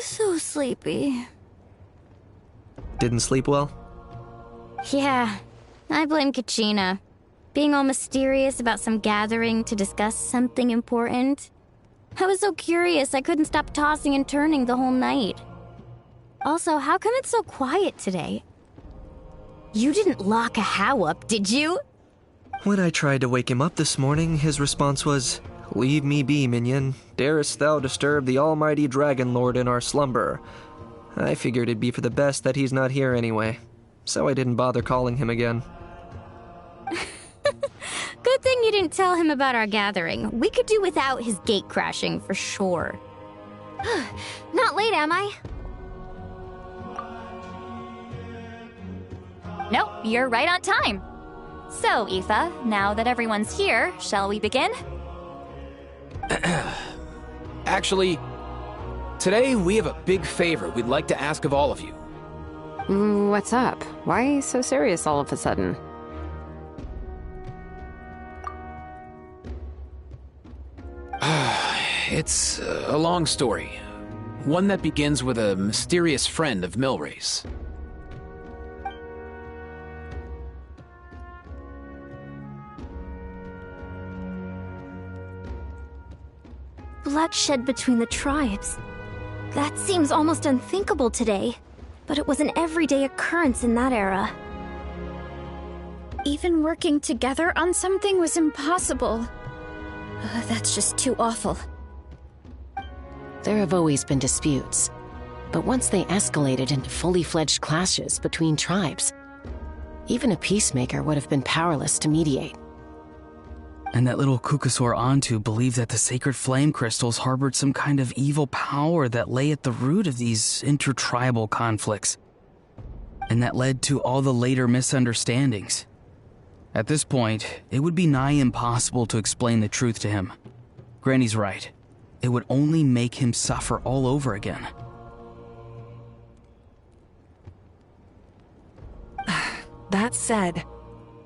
So sleepy. Didn't sleep well? Yeah, I blame Kachina. Being all mysterious about some gathering to discuss something important. I was so curious I couldn't stop tossing and turning the whole night. Also, how come it's so quiet today? You didn't lock a How up, did you? When I tried to wake him up this morning, his response was, "Leave me be, minion. Darest thou disturb the almighty Dragon Lord in our slumber?" I figured it'd be for the best that he's not here anyway, so I didn't bother calling him again. Good thing you didn't tell him about our gathering. We could do without his gate crashing for sure. Not late, am I? Nope, you're right on time. So, Aoife, now that everyone's here, shall we begin? Actually, today we have a big favor we'd like to ask of all of you. What's up? Why so serious all of a sudden? It's a long story. One that begins with a mysterious friend of Milray's. Bloodshed between the tribes. That seems almost unthinkable today, but it was an everyday occurrence in that era. Even working together on something was impossible. That's just too awful. There have always been disputes, but once they escalated into fully fledged clashes between tribes, even a peacemaker would have been powerless to mediate. And that little Kukusor Antu believed that the sacred flame crystals harbored some kind of evil power that lay at the root of these intertribal conflicts. And that led to all the later misunderstandings. At this point, it would be nigh impossible to explain the truth to him. Granny's right. It would only make him suffer all over again. That said,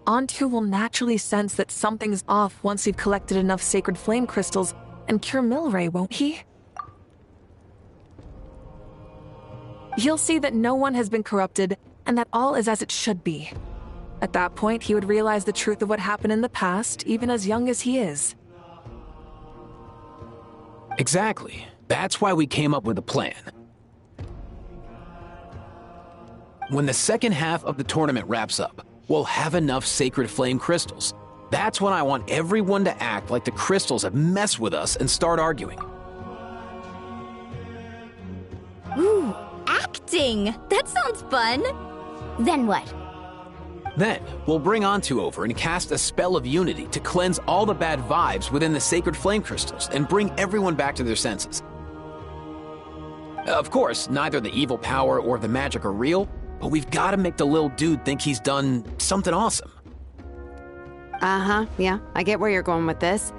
Antu will naturally sense that something's off once we've collected enough sacred flame crystals and cure Milray, won't he? He'll see that no one has been corrupted and that all is as it should be. At that point, he would realize the truth of what happened in the past, even as young as he is. Exactly. That's why we came up with a plan. When the second half of the tournament wraps up, we'll have enough sacred flame crystals. That's when I want everyone to act like the crystals have messed with us and start arguing. Ooh, acting! That sounds fun! Then what? Then, we'll bring Antu over and cast a spell of unity to cleanse all the bad vibes within the sacred flame crystals and bring everyone back to their senses. Of course, neither the evil power or the magic are real, but we've got to make the little dude think he's done something awesome. Yeah, I get where you're going with this.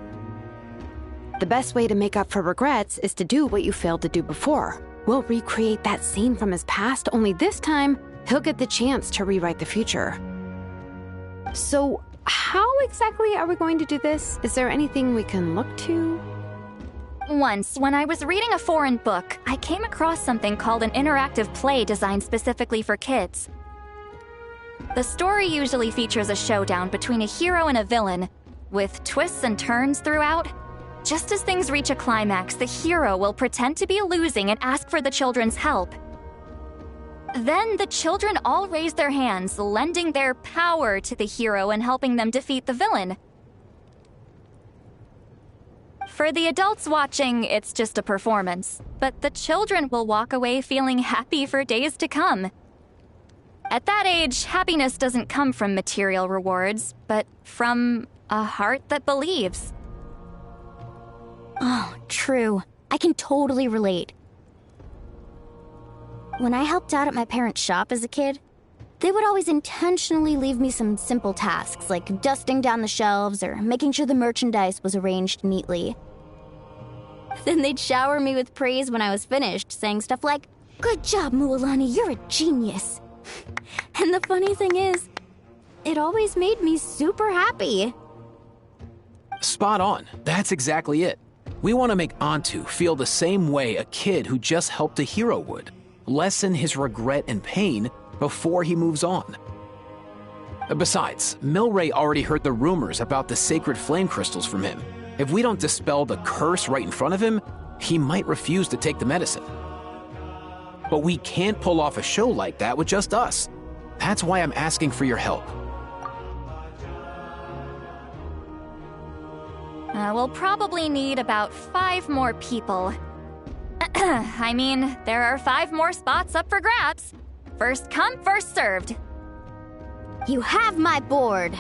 The best way to make up for regrets is to do what you failed to do before. We'll recreate that scene from his past, only this time, he'll get the chance to rewrite the future. So, how exactly are we going to do this? Is there anything we can look to? Once, when I was reading a foreign book, I came across something called an interactive play designed specifically for kids. The story usually features a showdown between a hero and a villain, with twists and turns throughout. Just as things reach a climax, the hero will pretend to be losing and ask for the children's help. Then the children all raise their hands, lending their power to the hero and helping them defeat the villain. For the adults watching, it's just a performance, but the children will walk away feeling happy for days to come. At that age, happiness doesn't come from material rewards, but from a heart that believes. Oh, true. I can totally relate. When I helped out at my parents' shop as a kid, they would always intentionally leave me some simple tasks, like dusting down the shelves or making sure the merchandise was arranged neatly. Then they'd shower me with praise when I was finished, saying stuff like, "Good job, Mualani, you're a genius." And the funny thing is, it always made me super happy. Spot on. That's exactly it. We want to make Antu feel the same way a kid who just helped a hero would. Lessen his regret and pain before he moves on. Besides, Milray already heard the rumors about the sacred flame crystals from him. If we don't dispel the curse right in front of him, he might refuse to take the medicine. But we can't pull off a show like that with just us. That's why I'm asking for your help. We'll probably need about 5 more people. I mean, there are 5 more spots up for grabs. First come, first served. You have my board.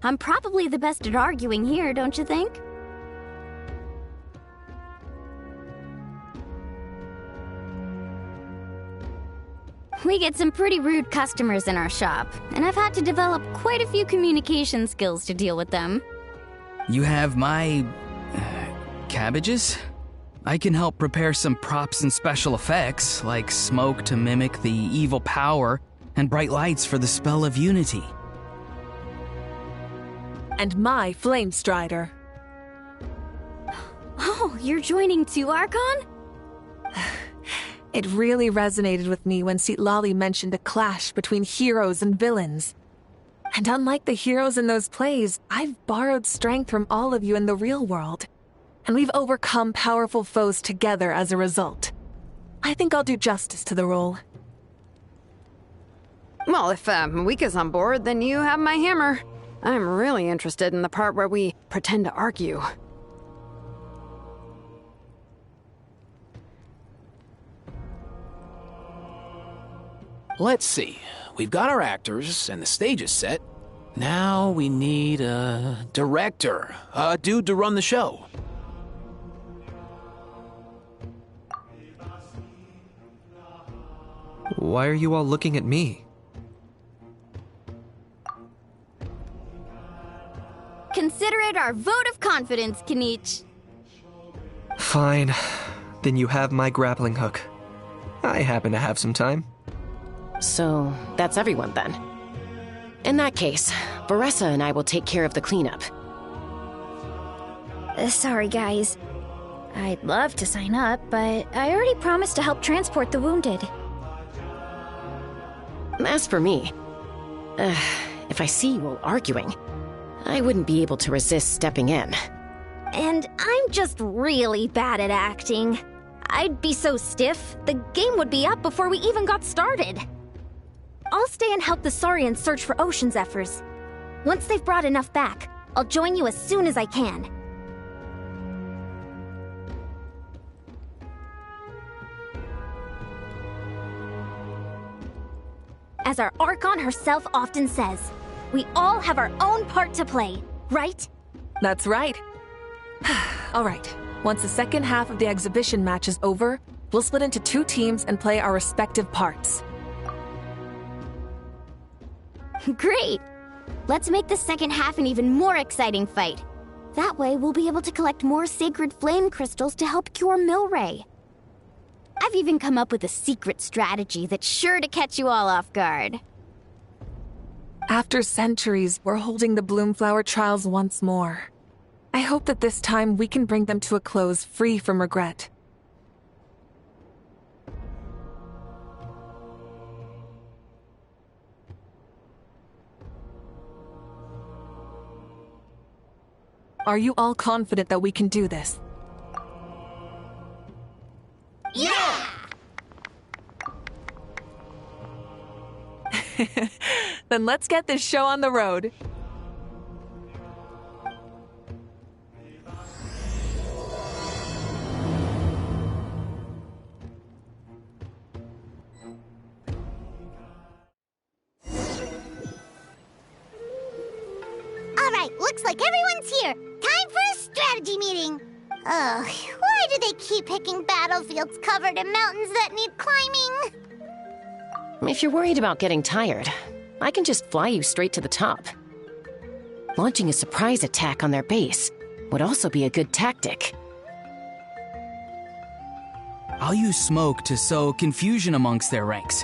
I'm probably the best at arguing here, don't you think? We get some pretty rude customers in our shop, and I've had to develop quite a few communication skills to deal with them. You have my... cabbages? I can help prepare some props and special effects, like smoke to mimic the evil power and bright lights for the spell of unity. And my Flame Strider. Oh, you're joining too, Archon? It really resonated with me when Citlali mentioned a clash between heroes and villains. And unlike the heroes in those plays, I've borrowed strength from all of you in the real world. And we've overcome powerful foes together as a result. I think I'll do justice to the role. Well, if Mika's on board, then you have my hammer. I'm really interested in the part where we pretend to argue. Let's see. We've got our actors and the stage is set. Now we need a director, a dude to run the show. Why are you all looking at me? Consider it our vote of confidence, Kanich. Fine. Then you have my grappling hook. I happen to have some time. So, that's everyone then. In that case, Varessa and I will take care of the cleanup. Sorry, guys. I'd love to sign up, but I already promised to help transport the wounded. As for me, if I see you all arguing, I wouldn't be able to resist stepping in. And I'm just really bad at acting. I'd be so stiff, the game would be up before we even got started. I'll stay and help the Saurians search for Ocean Zephyrs. Once they've brought enough back, I'll join you as soon as I can. As our Archon herself often says, we all have our own part to play, right? That's right. All right. Once the second half of the exhibition match is over, we'll split into 2 teams and play our respective parts. Great! Let's make the second half an even more exciting fight. That way, we'll be able to collect more sacred flame crystals to help cure Milray. I've even come up with a secret strategy that's sure to catch you all off guard. After centuries, we're holding the Bloomflower trials once more. I hope that this time we can bring them to a close free from regret. Are you all confident that we can do this? Yeah! Then let's get this show on the road. Looks like everyone's here. Time for a strategy meeting. Ugh, why do they keep picking battlefields covered in mountains that need climbing? If you're worried about getting tired, I can just fly you straight to the top. Launching a surprise attack on their base would also be a good tactic. I'll use smoke to sow confusion amongst their ranks.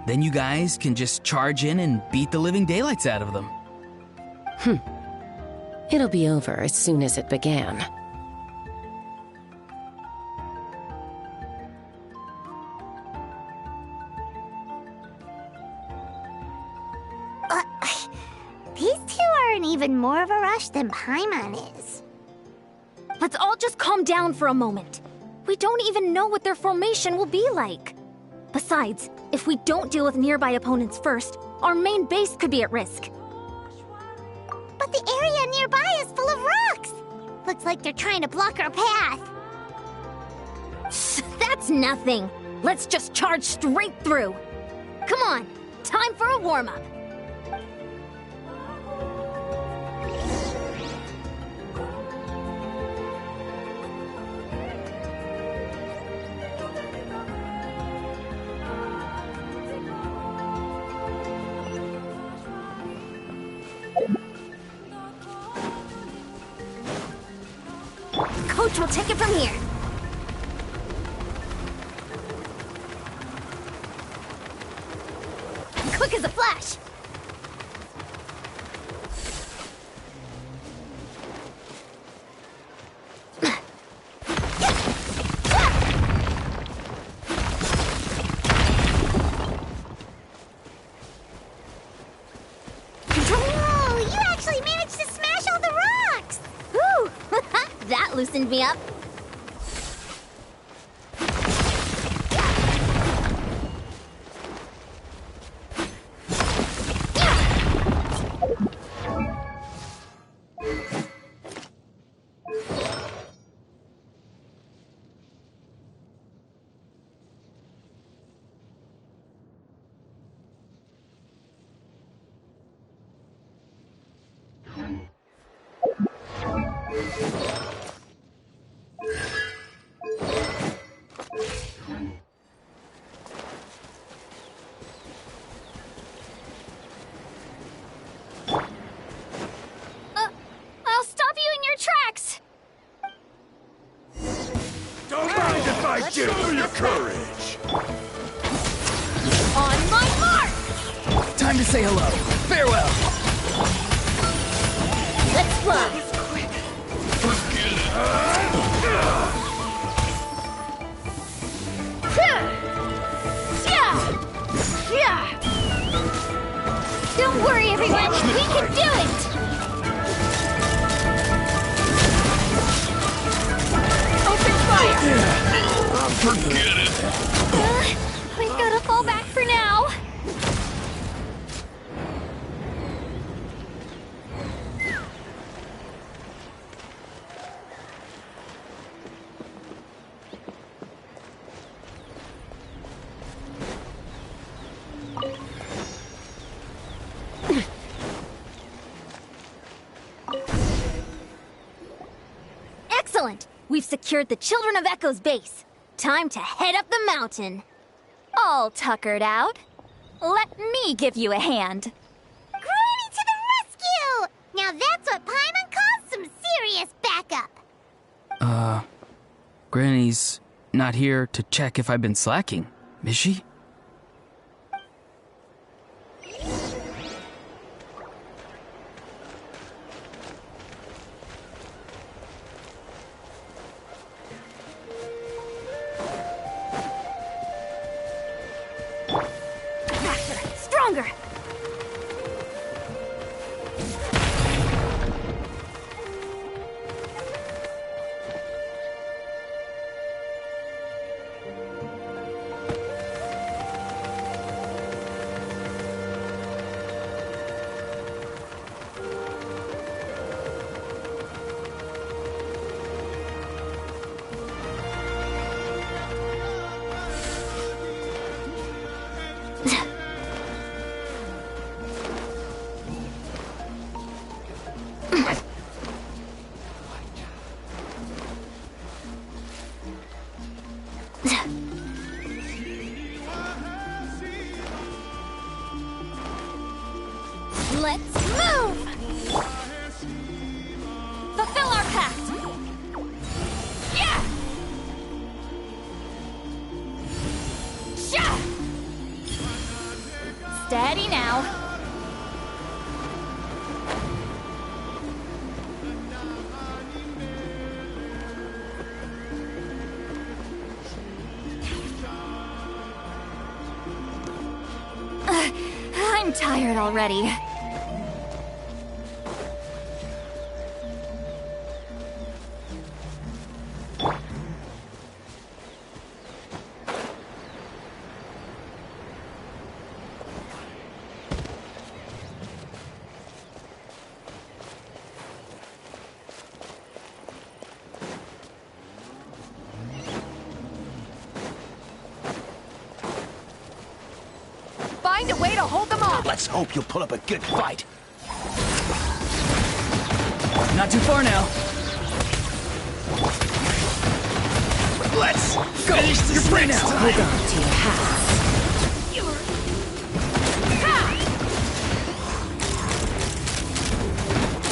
Then you guys can just charge in and beat the living daylights out of them. It'll be over as soon as it began. These two are in even more of a rush than Paimon is. Let's all just calm down for a moment. We don't even know what their formation will be like. Besides, if we don't deal with nearby opponents first, our main base could be at risk. But the area nearby is full of rocks. Looks like they're trying to block our path. That's nothing. Let's just charge straight through. Come on, time for a warm-up. Coach will take it from here. Quick as a flash. Whoa, you actually managed to smash all the rocks! Woo! That loosened me up. I'll stop you in your tracks. Don't mind if I do! Show your courage! On my mark! Time to say hello. Farewell. Let's fly. Don't worry, everyone. We can do it! Open fire! Forget it! We've got to fall back for now. Excellent! We've secured the Children of Echo's base. Time to head up the mountain. All tuckered out. Let me give you a hand. Granny to the rescue! Now that's what Paimon calls some serious backup. Granny's not here to check if I've been slacking, is she? Faster, stronger. Let's move! Fulfill our pact! Yeah! Sha! Steady now. I'm tired already. Find a way to hold them off! Let's hope you'll put up a good fight. Not too far now. Let's go. Finish this next time. Hold on to your hats.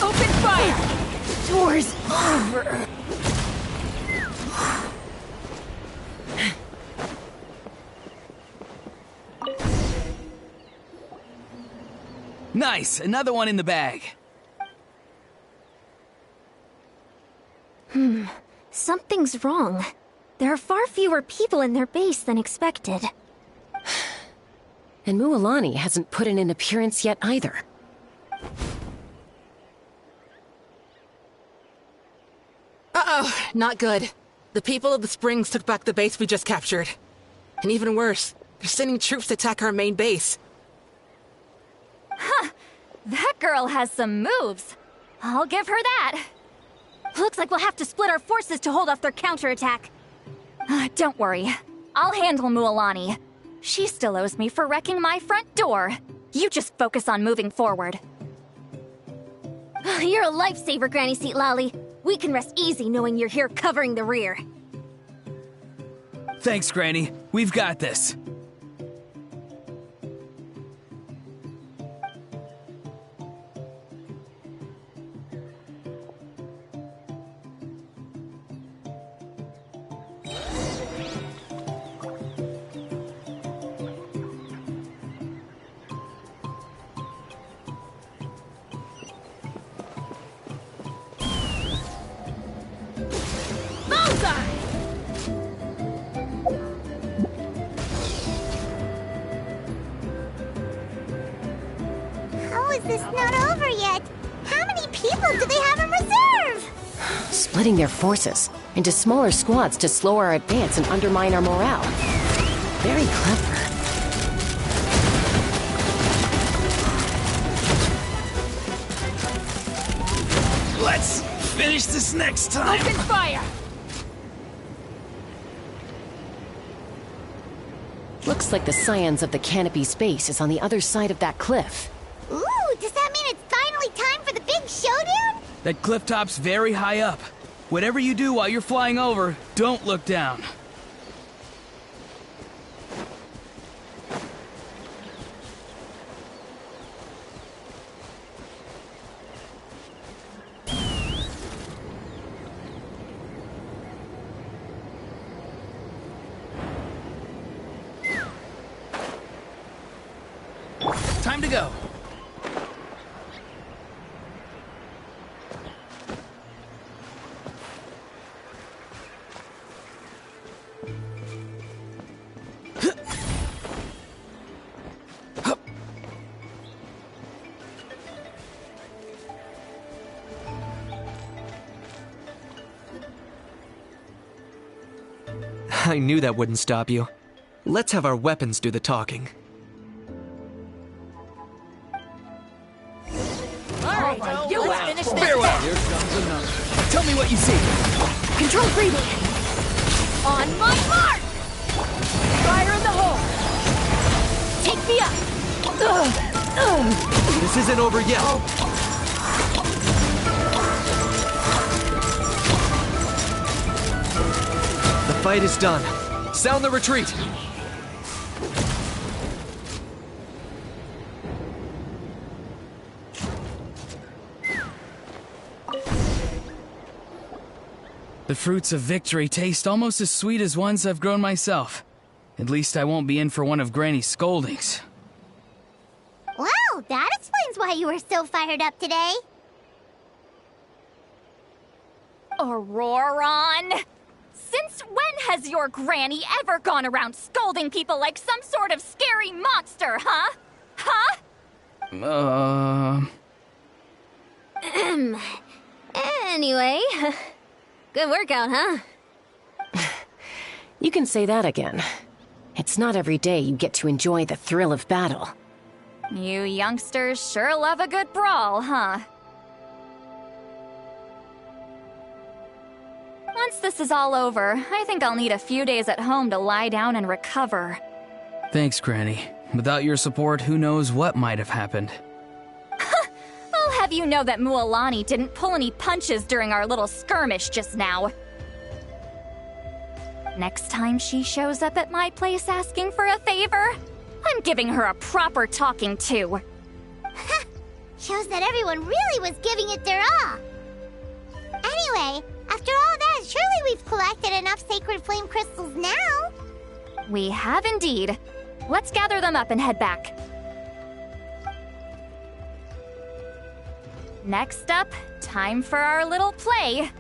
Open fire! Door's over. Nice, another one in the bag. Something's wrong. There are far fewer people in their base than expected. And Mualani hasn't put in an appearance yet either. Uh-oh, not good. The people of the Springs took back the base we just captured. And even worse, they're sending troops to attack our main base. That girl has some moves. I'll give her that. Looks like we'll have to split our forces to hold off their counterattack. Don't worry. I'll handle Mualani. She still owes me for wrecking my front door. You just focus on moving forward. You're a lifesaver, Granny Seat Lolly. We can rest easy knowing you're here covering the rear. Thanks, Granny. We've got this. How is this not over yet? How many people do they have in reserve? Splitting their forces into smaller squads to slow our advance and undermine our morale. Very clever. Let's finish this next time. Open fire! Looks like the Scions of the Canopy's base is on the other side of that cliff. Ooh, does that mean it's finally time for the big showdown? That cliff top's very high up. Whatever you do while you're flying over, don't look down. Time to go. I knew that wouldn't stop you. Let's have our weapons do the talking. You finish this! Farewell. Here comes another. Tell me what you see. Control breathing! On my mark! Fire in the hole! Take me up! This isn't over yet. The fight is done. Sound the retreat! The fruits of victory taste almost as sweet as ones I've grown myself. At least I won't be in for one of Granny's scoldings. Wow, that explains why you were so fired up today. Auroron! Since when has your granny ever gone around scolding people like some sort of scary monster, huh? Huh? Anyway, good workout, huh? You can say that again. It's not every day you get to enjoy the thrill of battle. You youngsters sure love a good brawl, huh? Once this is all over, I think I'll need a few days at home to lie down and recover. Thanks, Granny. Without your support, who knows what might have happened. I'll have you know that Mualani didn't pull any punches during our little skirmish just now. Next time she shows up at my place asking for a favor, I'm giving her a proper talking to. Shows that everyone really was giving it their all. Anyway, after all that, surely we've collected enough sacred flame crystals now. We have indeed. Let's gather them up and head back. Next up, time for our little play.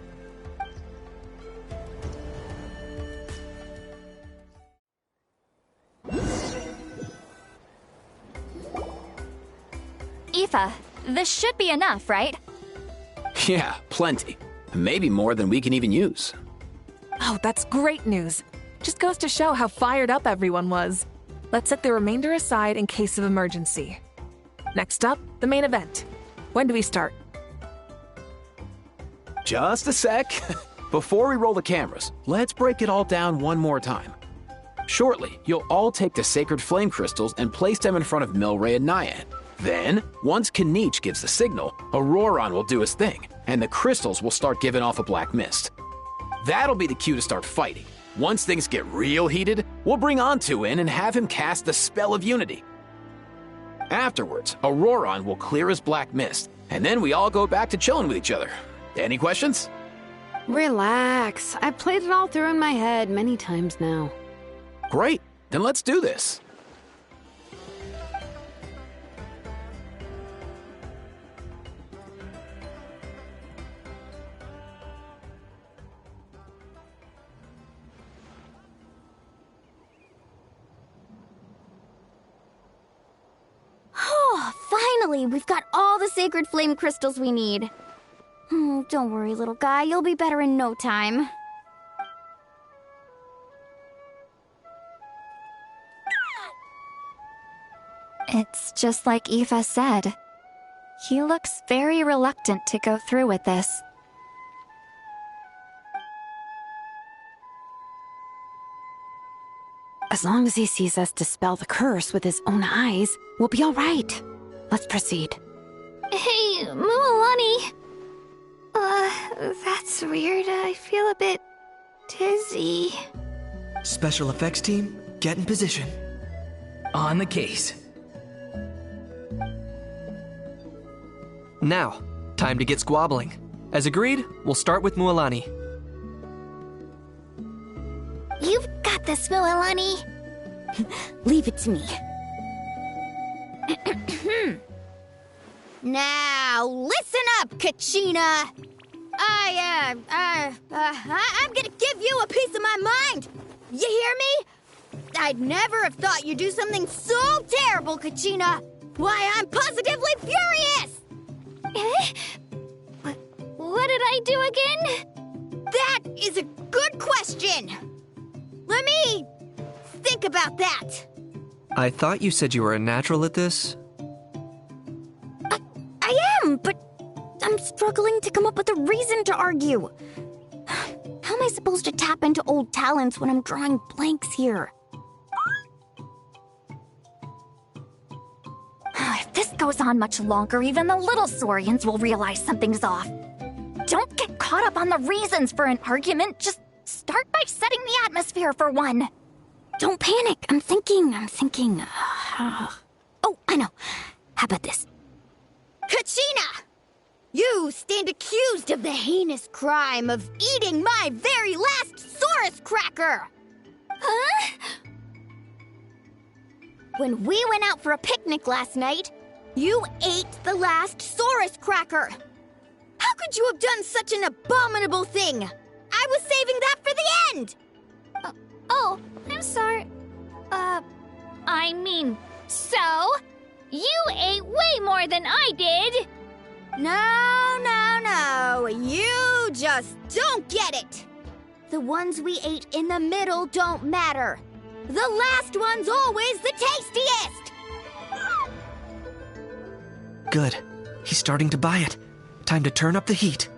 Aoife, this should be enough, right? Yeah, plenty. Maybe more than we can even use. Oh, that's great news. Just goes to show how fired up everyone was. Let's set the remainder aside in case of emergency. Next up, the main event. When do we start? Just a sec. Before we roll the cameras, let's break it all down one more time. Shortly, you'll all take the sacred flame crystals and place them in front of Milray and Nyan. Then, once Kanich gives the signal, Auroron will do his thing, and the crystals will start giving off a black mist. That'll be the cue to start fighting. Once things get real heated, we'll bring Antu in and have him cast the spell of unity. Afterwards, Auroron will clear his black mist, and then we all go back to chilling with each other. Any questions? Relax. I've played it all through in my head many times now. Great, then let's do this. Oh, finally! We've got all the sacred flame crystals we need. Don't worry, little guy. You'll be better in no time. It's just like Aoife said. He looks very reluctant to go through with this. As long as he sees us dispel the curse with his own eyes, we'll be all right. Let's proceed. Hey, Mualani. That's weird. I feel a bit dizzy. Special effects team, get in position. On the case. Now, time to get squabbling. As agreed, we'll start with Mualani. You've got this, Mualani. Leave it to me. Now, listen up, Kachina. I'm gonna give you a piece of my mind. You hear me? I'd never have thought you'd do something so terrible, Kachina. Why, I'm positively furious! What did I do again? That is a good question. Let me think about that. I thought you said you were a natural at this. I am, but I'm struggling to come up with a reason to argue. How am I supposed to tap into old talents when I'm drawing blanks here? If this goes on much longer, even the little Saurians will realize something's off. Don't get caught up on the reasons for an argument. Just start by setting the atmosphere. atmosphere for one. Don't panic. I'm thinking. Oh, I know. How about this? Kachina! You stand accused of the heinous crime of eating my very last Saurus cracker! Huh? When we went out for a picnic last night, you ate the last Saurus cracker! How could you have done such an abominable thing? I was saving that for the end! Oh, I'm sorry. I mean, so? You ate way more than I did! No. You just don't get it! The ones we ate in the middle don't matter. The last one's always the tastiest! Good. He's starting to buy it. Time to turn up the heat.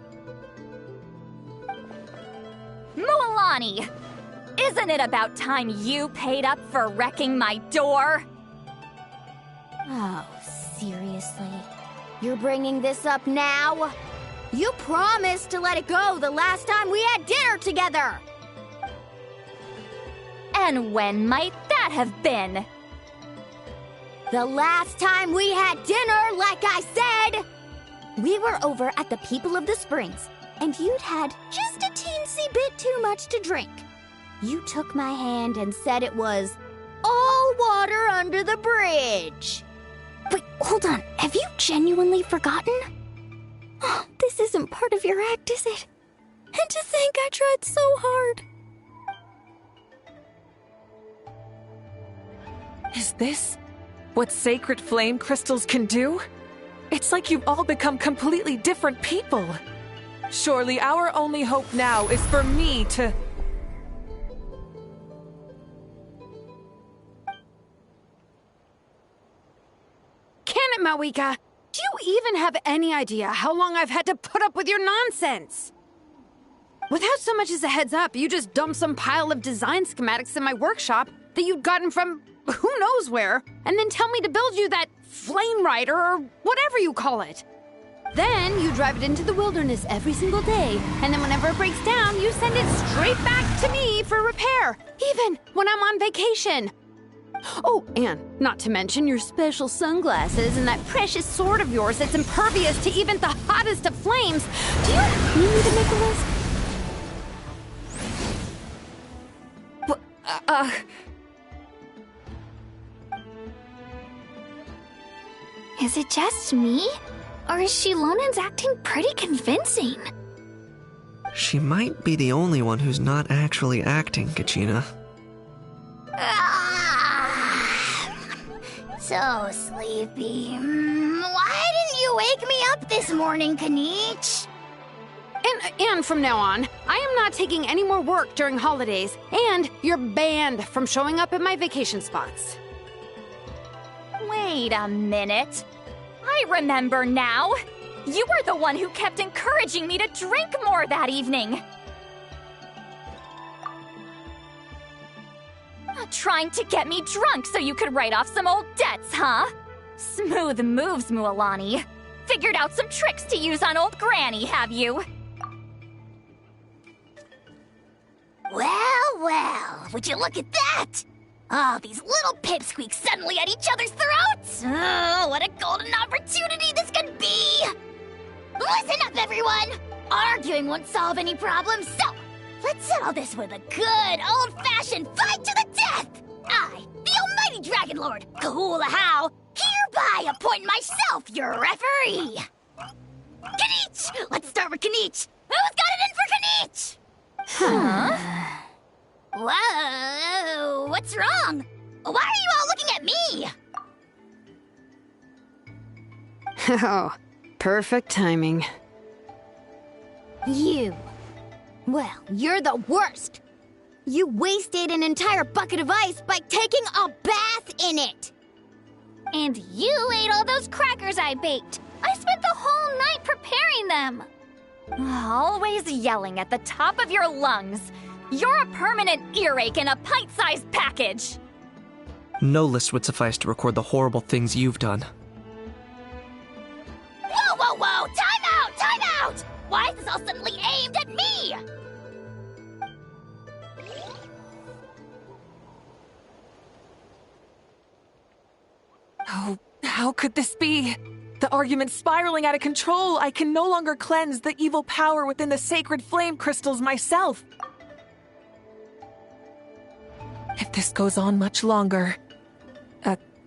Mualani! Isn't it about time you paid up for wrecking my door? Oh, seriously? You're bringing this up now? You promised to let it go the last time we had dinner together! And when might that have been? The last time we had dinner, like I said! We were over at the People of the Springs, and you'd had just a teensy bit too much to drink. You took my hand and said it was all water under the bridge. Wait, hold on. Have you genuinely forgotten? Oh, this isn't part of your act, is it? And to think I tried so hard. Is this what sacred flame crystals can do? It's like you've all become completely different people. Surely our only hope now is for me to... Can it, Mawika? Do you even have any idea how long I've had to put up with your nonsense? Without so much as a heads up, you just dumped some pile of design schematics in my workshop that you'd gotten from who knows where, and then tell me to build you that flame rider or whatever you call it. Then you drive it into the wilderness every single day, and then whenever it breaks down, you send it straight back to me for repair, even when I'm on vacation. Oh, and not to mention your special sunglasses and that precious sword of yours that's impervious to even the hottest of flames. Do you need me to make a list? Is it just me? Or is Shilonen's acting pretty convincing? She might be the only one who's not actually acting, Kachina. So sleepy. Why didn't you wake me up this morning, Kanich? And from now on, I am not taking any more work during holidays, and you're banned from showing up at my vacation spots. Wait a minute. I remember now. You were the one who kept encouraging me to drink more that evening. Trying to get me drunk so you could write off some old debts, huh? Smooth moves, Mualani. Figured out some tricks to use on old Granny, have you? Well, would you look at that? Oh, these little pipsqueaks suddenly at each other's throats! Oh, what a golden opportunity this could be! Listen up, everyone! Arguing won't solve any problems, so let's settle this with a good, old-fashioned fight to the death! I, the almighty Dragon Lord, Kahula-How, hereby appoint myself your referee! Kanich! Let's start with Kanich! Who's got it in for Kanich? Huh? Whoa, what's wrong? Why are you all looking at me? Oh, perfect timing. You. Well, you're the worst. You wasted an entire bucket of ice by taking a bath in it. And you ate all those crackers I baked. I spent the whole night preparing them. Always yelling at the top of your lungs. You're a permanent earache in a pint-sized package. No list would suffice to record the horrible things you've done. Whoa! Time out! Why is this all suddenly aimed at me? Oh, how could this be? The argument's spiraling out of control. I can no longer cleanse the evil power within the sacred flame crystals myself. If this goes on much longer,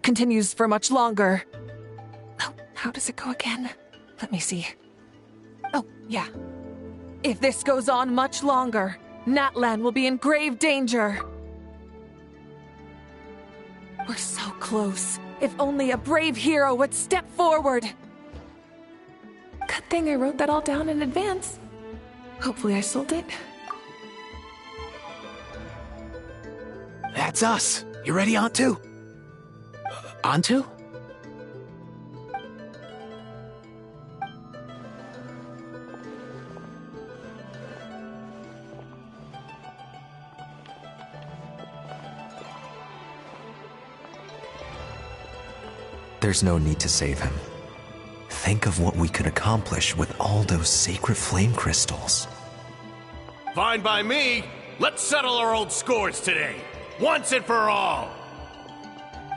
continues for much longer. Oh, how does it go again? Let me see. Oh, yeah. If this goes on much longer, Natlan will be in grave danger. We're so close. If only a brave hero would step forward. Good thing I wrote that all down in advance. Hopefully I sold it. That's us. You ready, Antu? Antu? There's no need to save him. Think of what we could accomplish with all those sacred flame crystals. Fine by me. Let's settle our old scores today. Once and for all.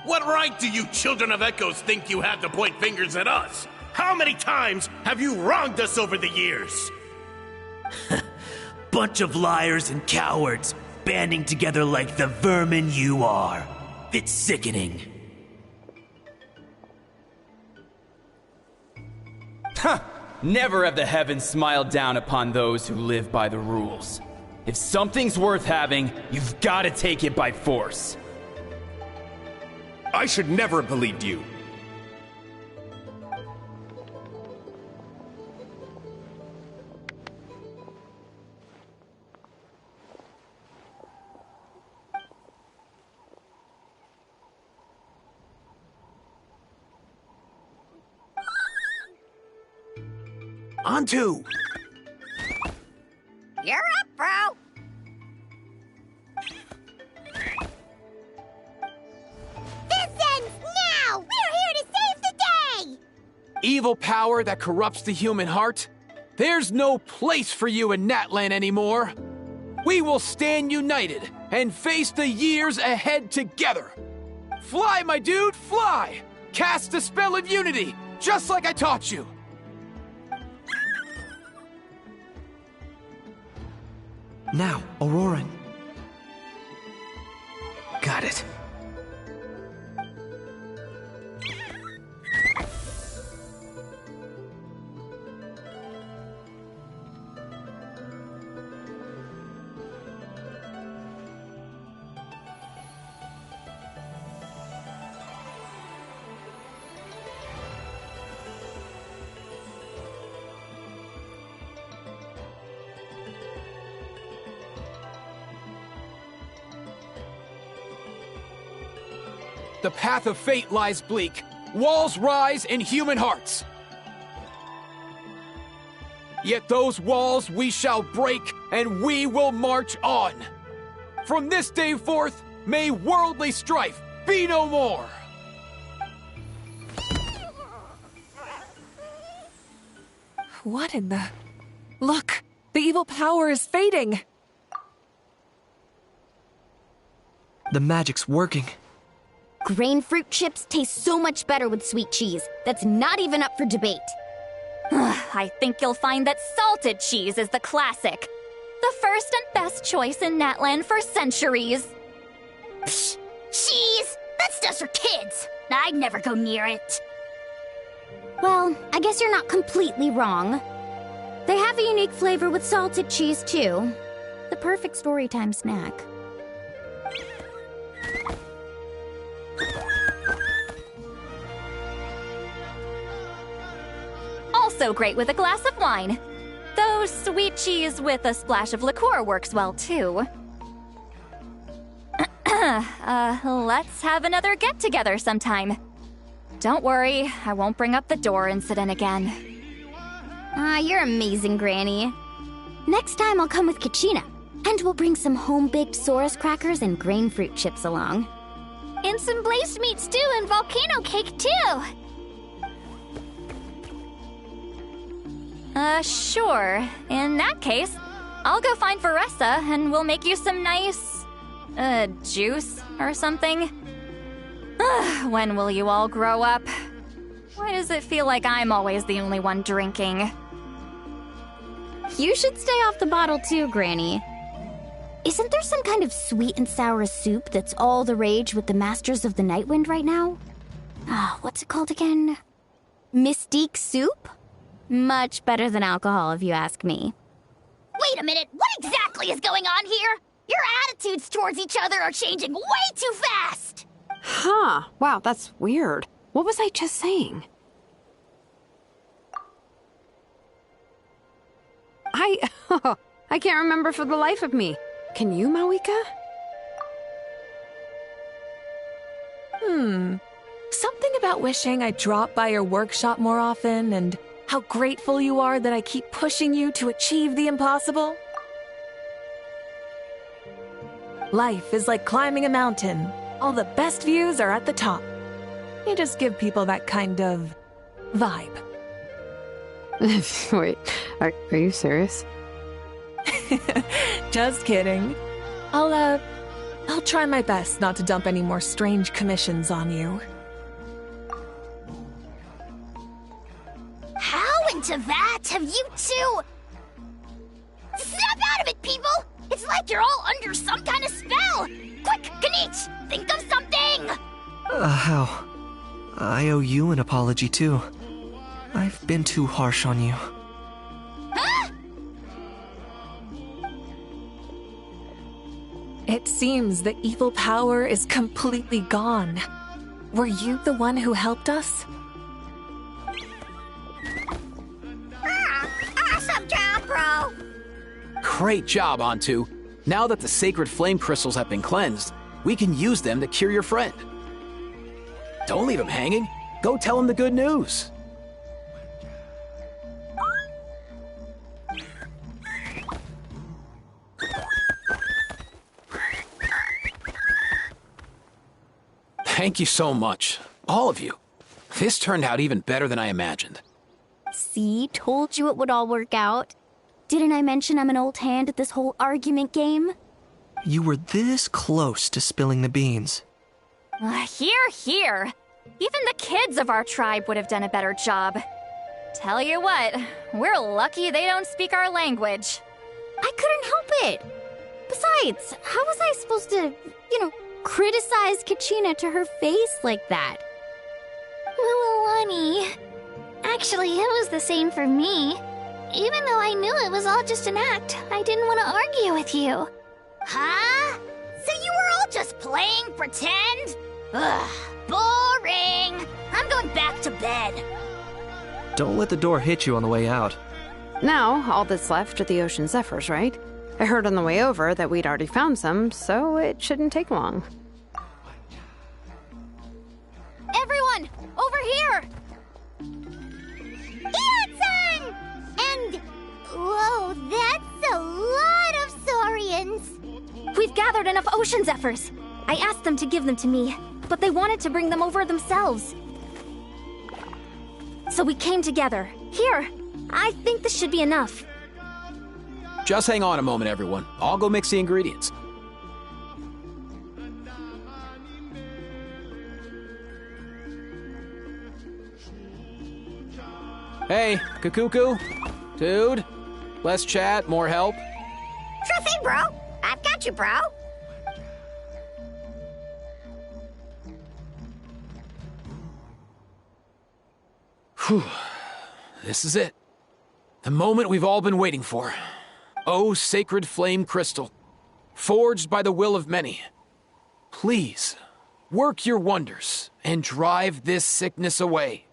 What right do you children of Echoes think you have to point fingers at us? How many times have you wronged us over the years? Bunch of liars and cowards, banding together like the vermin you are. It's sickening. Huh! Never have the heavens smiled down upon those who live by the rules. If something's worth having, you've got to take it by force. I should never have believed you. Antu! You're up, bro! This ends now! We're here to save the day! Evil power that corrupts the human heart? There's no place for you in Natlan anymore! We will stand united and face the years ahead together! Fly, my dude, fly! Cast the spell of unity, just like I taught you! Now, Auroran. Got it. The path of fate lies bleak. Walls rise in human hearts. Yet those walls we shall break, and we will march on. From this day forth, may worldly strife be no more. What in the... Look! The evil power is fading! The magic's working. Grain fruit chips taste so much better with sweet cheese. That's not even up for debate. I think you'll find that salted cheese is the classic. The first and best choice in Natlan for centuries. Psh, cheese! That stuff's for kids! I'd never go near it. Well, I guess you're not completely wrong. They have a unique flavor with salted cheese, too. The perfect storytime snack. Also great with a glass of wine. Though sweet cheese with a splash of liqueur works well, too. Let's have another get-together sometime. Don't worry, I won't bring up the door incident again. You're amazing, Granny. Next time I'll come with Kachina, and we'll bring some home-baked Saurus crackers and grain fruit chips along. And some blazed meat stew and volcano cake, too! Sure. In that case, I'll go find Varessa and we'll make you some nice, juice or something. When will you all grow up? Why does it feel like I'm always the only one drinking? You should stay off the bottle too, Granny. Isn't there some kind of sweet and sour soup that's all the rage with the Masters of the Nightwind right now? What's it called again? Mystique soup? Much better than alcohol, if you ask me. Wait a minute, what exactly is going on here? Your attitudes towards each other are changing way too fast! Huh. Wow, that's weird. What was I just saying? I can't remember for the life of me. Can you, Mawika? Something about wishing I'd drop by your workshop more often, and how grateful you are that I keep pushing you to achieve the impossible. Life is like climbing a mountain. All the best views are at the top. You just give people that kind of vibe. Wait, are you serious? Just kidding. I'll try my best not to dump any more strange commissions on you. How into that have you two... Snap out of it, people! It's like you're all under some kind of spell! Quick, Kanich, think of something! How? I owe you an apology, too. I've been too harsh on you. Huh? It seems the evil power is completely gone. Were you the one who helped us? Awesome job, bro! Great job, Antu. Now that the sacred flame crystals have been cleansed, we can use them to cure your friend. Don't leave him hanging. Go tell him the good news. Thank you so much. All of you. This turned out even better than I imagined. See, told you it would all work out. Didn't I mention I'm an old hand at this whole argument game? You were this close to spilling the beans. Hear, hear. Even the kids of our tribe would have done a better job. Tell you what, we're lucky they don't speak our language. I couldn't help it. Besides, how was I supposed to, criticize Kachina to her face like that? Honey. Actually, it was the same for me. Even though I knew it was all just an act, I didn't want to argue with you. Huh? So you were all just playing pretend? Ugh, boring. I'm going back to bed. Don't let the door hit you on the way out. Now, all that's left are the ocean zephyrs, right? I heard on the way over that we'd already found some, so it shouldn't take long. Everyone, over here! Ian-san! And... whoa, that's a lot of saurians! We've gathered enough ocean zephyrs. I asked them to give them to me, but they wanted to bring them over themselves. So we came together. Here, I think this should be enough. Just hang on a moment, everyone. I'll go mix the ingredients. Hey, Kakuku. Dude. Less chat, more help. Sure thing, bro. I've got you, bro. Whew. This is it. The moment we've all been waiting for. Oh, sacred flame crystal, forged by the will of many. Please, work your wonders and drive this sickness away.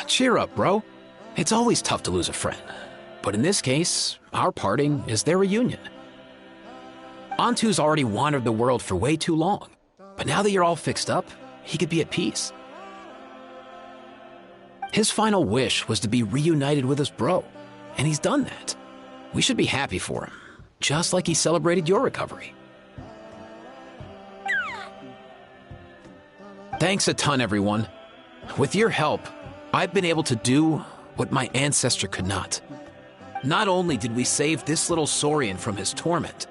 Cheer up, bro. It's always tough to lose a friend. But in this case, our parting is their reunion. Antu's already wandered the world for way too long. But now that you're all fixed up, he could be at peace. His final wish was to be reunited with his bro, and he's done that. We should be happy for him, just like he celebrated your recovery. Thanks a ton, everyone. With your help, I've been able to do what my ancestor could not. Not only did we save this little Saurian from his torment,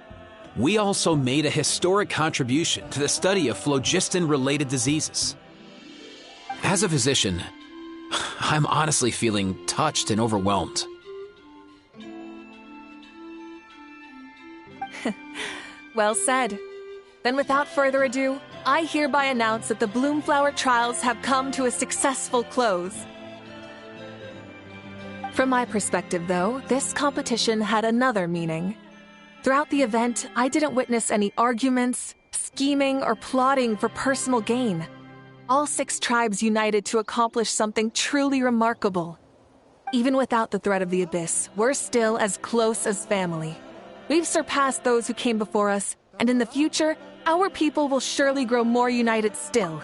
we also made a historic contribution to the study of phlogiston-related diseases. As a physician, I'm honestly feeling touched and overwhelmed. Well said. Then without further ado, I hereby announce that the Bloomflower trials have come to a successful close. From my perspective, though, this competition had another meaning. Throughout the event, I didn't witness any arguments, scheming, or plotting for personal gain. All 6 tribes united to accomplish something truly remarkable. Even without the threat of the Abyss, we're still as close as family. We've surpassed those who came before us, and in the future, our people will surely grow more united still.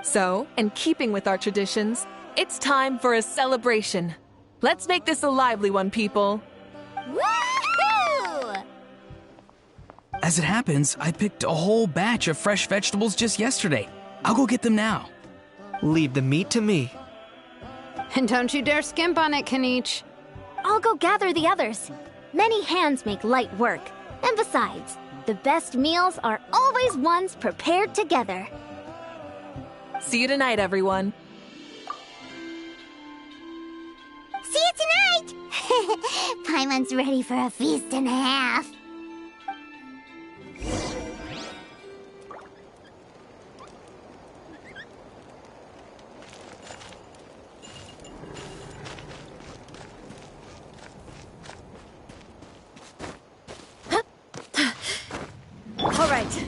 So, in keeping with our traditions, it's time for a celebration. Let's make this a lively one, people. Woohoo! As it happens, I picked a whole batch of fresh vegetables just yesterday. I'll go get them now. Leave the meat to me. And don't you dare skimp on it, Kanich. I'll go gather the others. Many hands make light work. And besides, the best meals are always ones prepared together. See you tonight, everyone. See you tonight! Paimon's ready for a feast and a half. All right.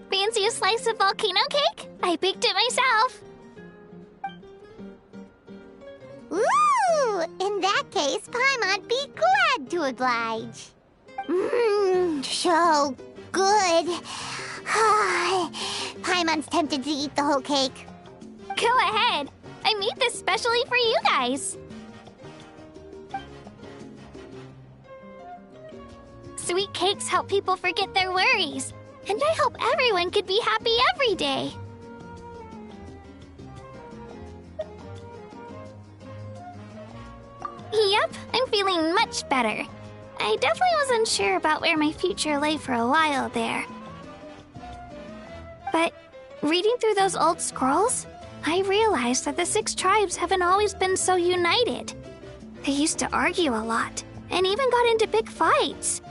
Fancy a slice of volcano cake? I baked it myself. Ooh! In that case, Paimon'd be glad to oblige. So good. Paimon's tempted to eat the whole cake. Go ahead. I made this specially for you guys. Sweet cakes help people forget their worries. And I hope everyone could be happy every day. Yep, I'm feeling much better. I definitely wasn't sure about where my future lay for a while there. But reading through those old scrolls, I realized that the 6 tribes haven't always been so united. They used to argue a lot, and even got into big fights.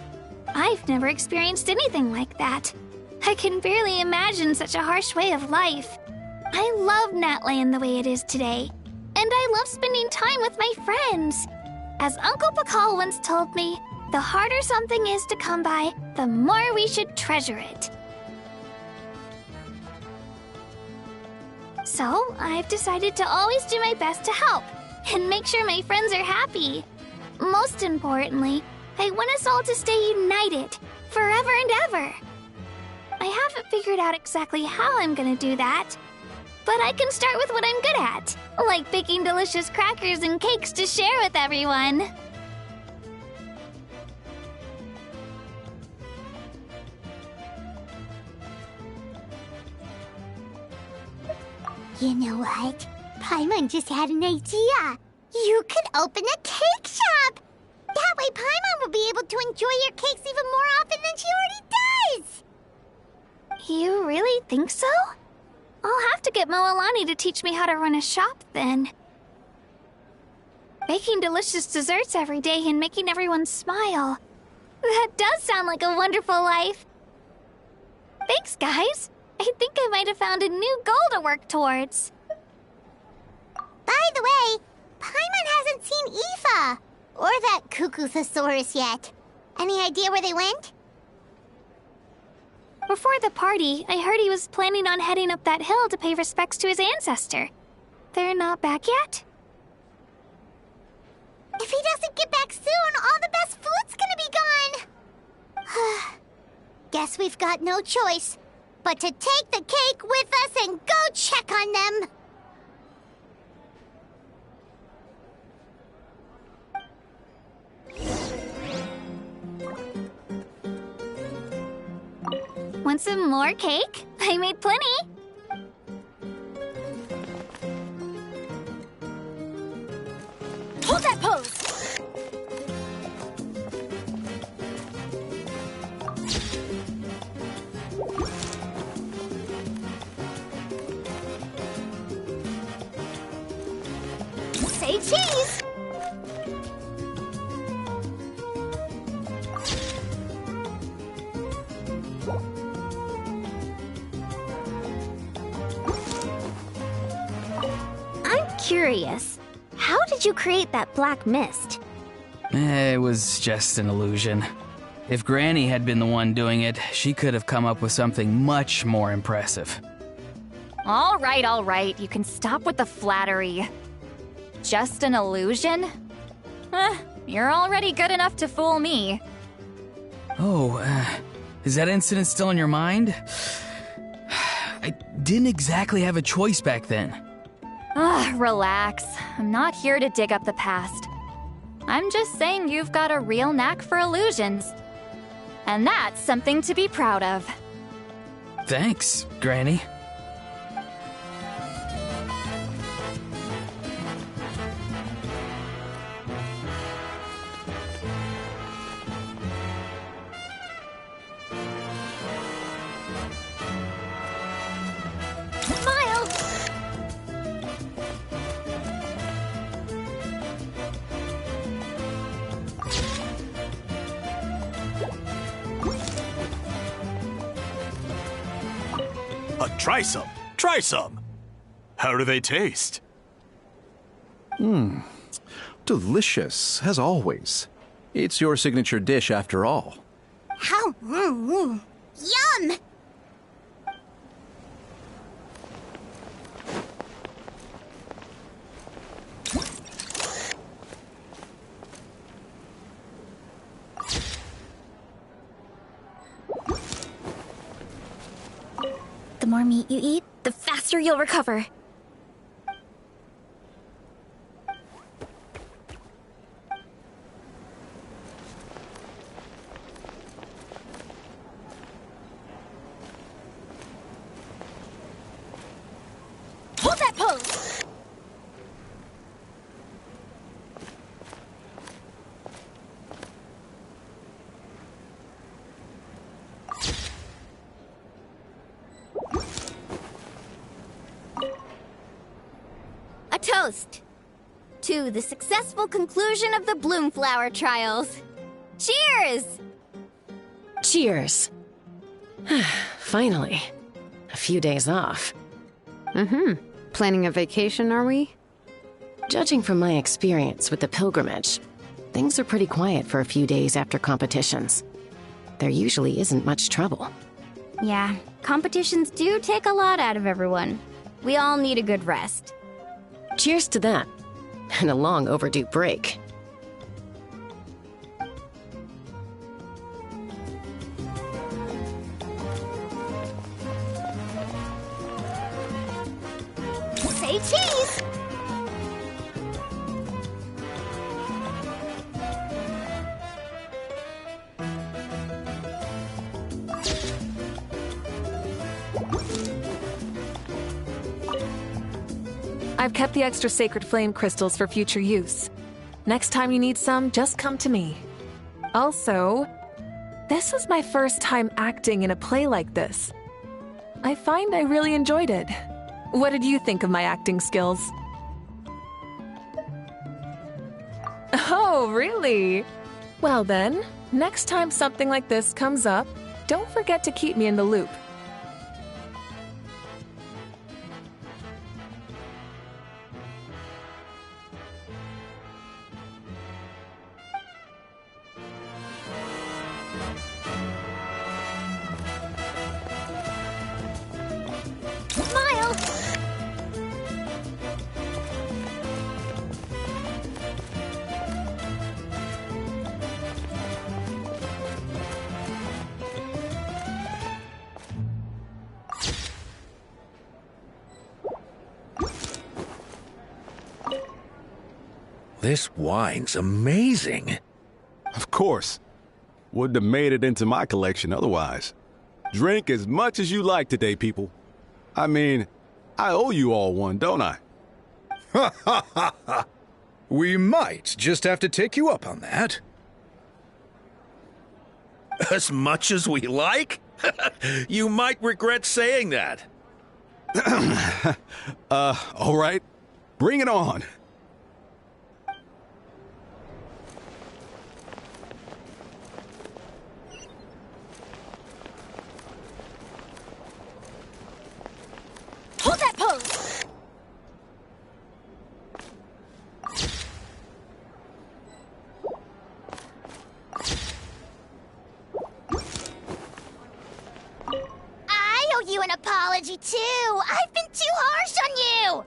I've never experienced anything like that. I can barely imagine such a harsh way of life. I love Natland the way it is today, and I love spending time with my friends. As Uncle Pakal once told me, the harder something is to come by, the more we should treasure it. So, I've decided to always do my best to help, and make sure my friends are happy. Most importantly, I want us all to stay united, forever and ever. I haven't figured out exactly how I'm gonna do that, but I can start with what I'm good at, like baking delicious crackers and cakes to share with everyone. You know what? Paimon just had an idea. You could open a cake shop. That way Paimon will be able to enjoy your cakes even more often than she already does. You really think so? I'll have to get Moalani to teach me how to run a shop then. Baking delicious desserts every day and making everyone smile. That does sound like a wonderful life. Thanks, guys. I think I might have found a new goal to work towards. By the way, Paimon hasn't seen Aoife or that Cuckoo-thosaurus yet. Any idea where they went? Before the party, I heard he was planning on heading up that hill to pay respects to his ancestor. They're not back yet? If he doesn't get back soon, all the best food's gonna be gone. Guess we've got no choice but to take the cake with us and go check on them. Want some more cake? I made plenty. Hold that pose! Say cheese! I'm curious. How did you create that black mist? It was just an illusion. If Granny had been the one doing it, she could have come up with something much more impressive. All right. You can stop with the flattery. Just an illusion? You're already good enough to fool me. Oh, is that incident still in your mind? I didn't exactly have a choice back then. Relax. I'm not here to dig up the past. I'm just saying you've got a real knack for illusions. And that's something to be proud of. Thanks, Granny. Try some. Try some. How do they taste? Delicious, as always. It's your signature dish after all. How? Yum! The more meat you eat, the faster you'll recover. Hold that pose! A toast to the successful conclusion of the Bloomflower trials. Cheers! Cheers. Finally. A few days off. Planning a vacation, are we? Judging from my experience with the pilgrimage, things are pretty quiet for a few days after competitions. There usually isn't much trouble. Yeah, competitions do take a lot out of everyone. We all need a good rest. Cheers to that. And a long overdue break. Say cheese! I've kept the extra sacred flame crystals for future use. Next time you need some, just come to me. Also, this was my first time acting in a play like this. I find I really enjoyed it. What did you think of my acting skills? Oh, really? Well then, next time something like this comes up, don't forget to keep me in the loop. Smile! This wine's amazing. Of course. Wouldn't have made it into my collection otherwise. Drink as much as you like today, people. I mean, I owe you all one, don't I? Ha ha ha ha! We might just have to take you up on that. As much as we like? You might regret saying that. All right. Bring it on. Hold that pose! I owe you an apology, too. I've been too harsh on you.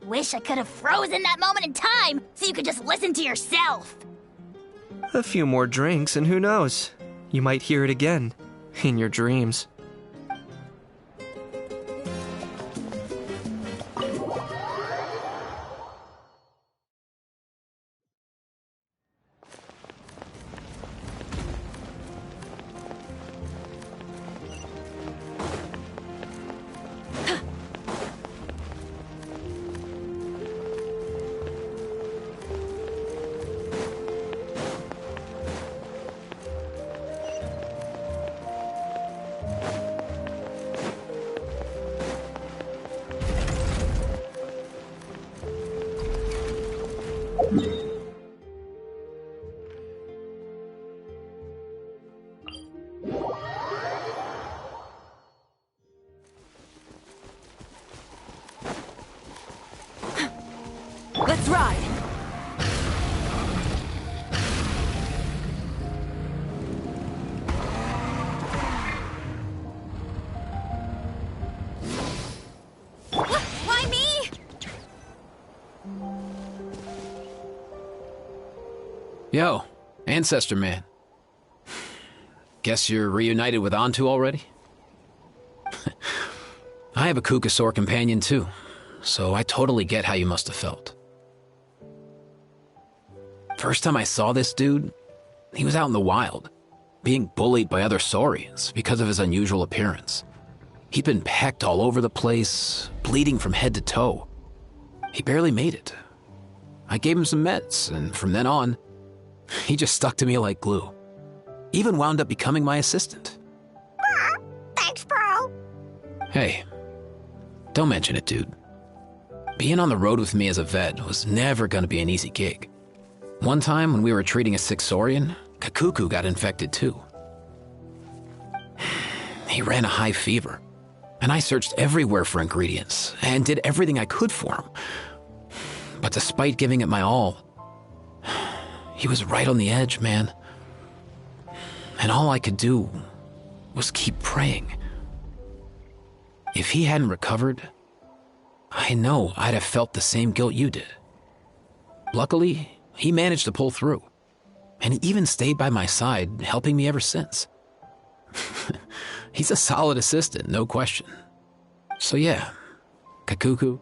Wish I could have frozen that moment in time so you could just listen to yourself. A few more drinks, and who knows? You might hear it again. In your dreams. Let's ride! Why me? Yo, Ancestor Man. Guess you're reunited with Antu already? I have a Kukasaur companion too, so I totally get how you must have felt. First time I saw this dude, he was out in the wild, being bullied by other Saurians because of his unusual appearance. He'd been pecked all over the place, bleeding from head to toe. He barely made it. I gave him some meds, and from then on, he just stuck to me like glue. Even wound up becoming my assistant. Thanks, bro. Hey, don't mention it, dude. Being on the road with me as a vet was never gonna be an easy gig. One time when we were treating a sick Saurian, Kakuku got infected too. He ran a high fever, and I searched everywhere for ingredients and did everything I could for him. But despite giving it my all, he was right on the edge, man. And all I could do was keep praying. If he hadn't recovered, I know I'd have felt the same guilt you did. Luckily, he managed to pull through, and he even stayed by my side, helping me ever since. He's a solid assistant, no question. So yeah, Kakuku,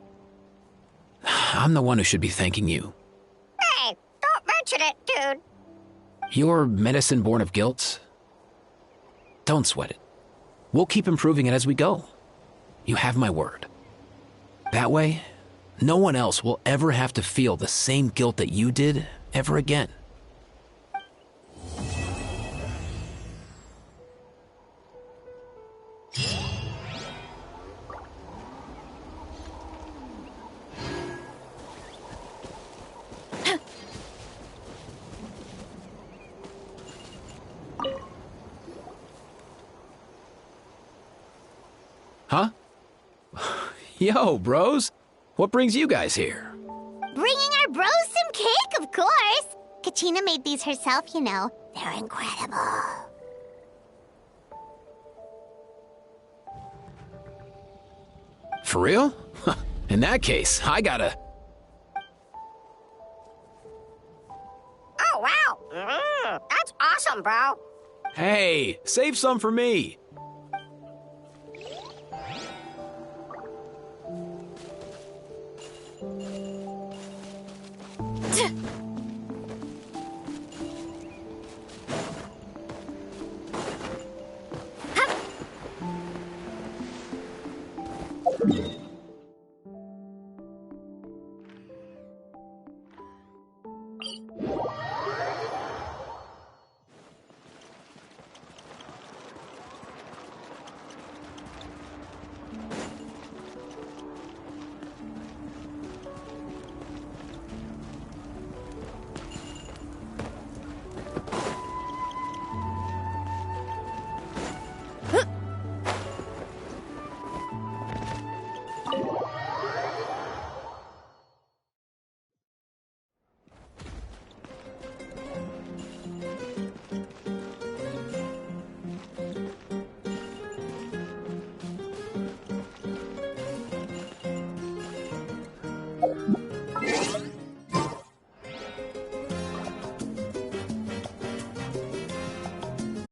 I'm the one who should be thanking you. Hey, don't mention it, dude. Your medicine born of guilt? Don't sweat it. We'll keep improving it as we go. You have my word. That way, no one else will ever have to feel the same guilt that you did ever again. Huh? Yo, bros. What brings you guys here? Bringing our bros some cake, of course. Kachina made these herself, you know. They're incredible. For real? In that case, I gotta... Oh, wow. That's awesome, bro. Hey, save some for me.